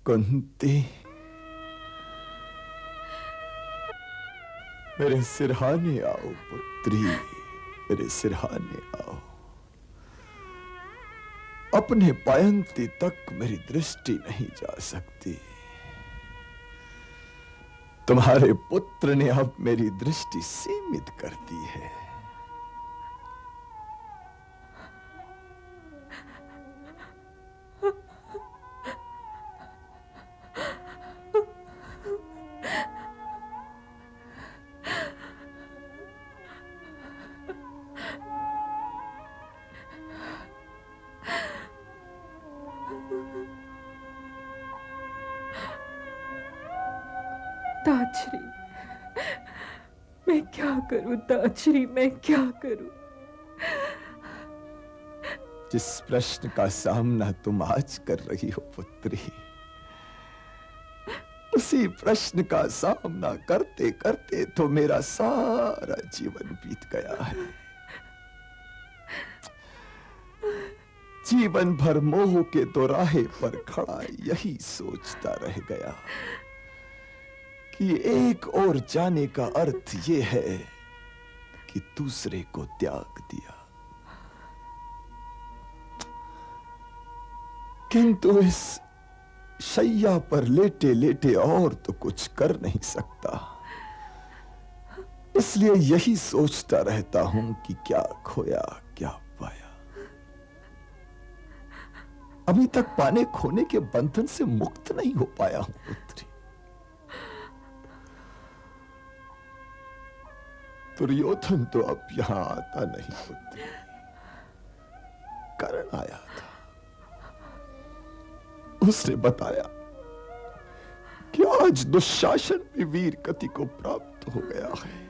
कुंती, मेरे सिरहाने आओ पुत्री, मेरे सिरहाने आओ। अपने पायंती तक मेरी दृष्टि नहीं जा सकती। तुम्हारे पुत्र ने अब मेरी दृष्टि सीमित कर दी है। ताजरी, मैं क्या करूं ताजरी, मैं क्या करूं? जिस प्रश्न का सामना तुम आज कर रही हो पुत्री, उसी प्रश्न का सामना करते करते तो मेरा सारा जीवन बीत गया है। जीवन भर मोह के दोराहे पर खड़ा यही सोचता रह गया कि एक और जाने का अर्थ यह है कि दूसरे को त्याग दिया। किंतु इस शैया पर लेटे लेटे और तो कुछ कर नहीं सकता, इसलिए यही सोचता रहता हूं कि क्या खोया क्या पाया। अभी तक पाने खोने के बंधन से मुक्त नहीं हो पाया हूं पुत्री। दुर्योधन तो अब यहां आता नहीं पुत्री, कर्ण आया था। उसने बताया कि आज दुशासन भी वीर गति को प्राप्त हो गया है।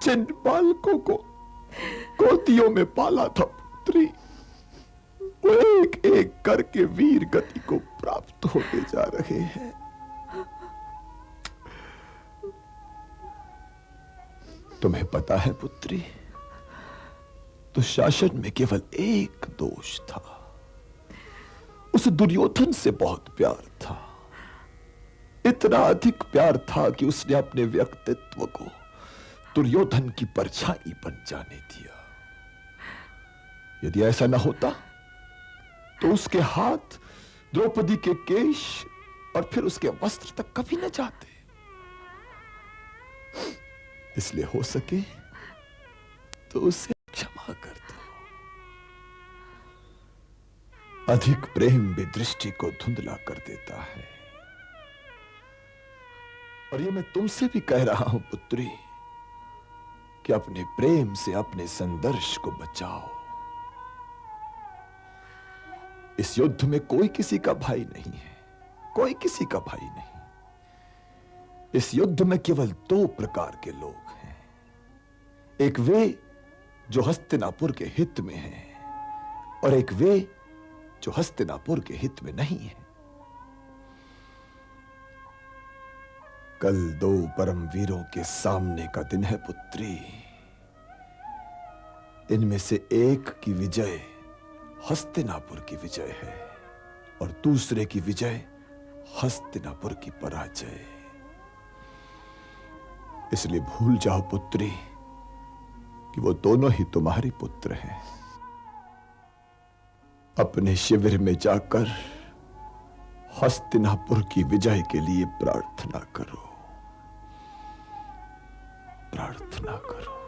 जिन बालकों को गोदियों में पाला था पुत्री, वो एक एक करके वीर गति को प्राप्त होते जा रहे हैं। तुम्हें पता है पुत्री, दुशासन में केवल एक दोष था, उसे दुर्योधन से बहुत प्यार था। इतना अधिक प्यार था कि उसने अपने व्यक्तित्व को दुर्योधन की परछाई बन जाने दिया। यदि ऐसा न होता तो उसके हाथ द्रौपदी के केश और फिर उसके वस्त्र तक कभी न जाते। इसलिए हो सके तो उसे क्षमा कर दो। अधिक प्रेम भी दृष्टि को धुंधला कर देता है। और ये मैं तुमसे भी कह रहा हूं पुत्री कि अपने प्रेम से अपने संदर्श को बचाओ। इस युद्ध में कोई किसी का भाई नहीं है, कोई किसी का भाई नहीं। इस युद्ध में केवल दो प्रकार के लोग हैं। एक वे जो हस्तिनापुर के हित में हैं और एक वे जो हस्तिनापुर के हित में नहीं है। कल दो परम वीरों के सामने का दिन है पुत्री। इनमें से एक की विजय हस्तिनापुर की विजय है और दूसरे की विजय हस्तिनापुर की पराजय। इसलिए भूल जाओ पुत्री कि वो दोनों ही तुम्हारे पुत्र हैं। अपने शिविर में जाकर हस्तिनापुर की विजय के लिए प्रार्थना करो, प्रार्थना करो।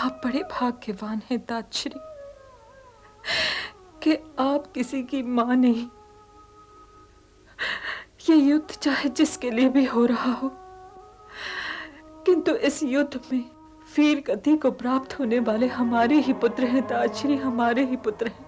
आप बड़े भाग्यवान हैं ताजश्री कि आप किसी की मां नहीं। ये युद्ध चाहे जिसके लिए भी हो रहा हो, किंतु इस युद्ध में वीर गति को प्राप्त होने वाले हमारे ही पुत्र हैं ताजश्री, हमारे ही पुत्र हैं।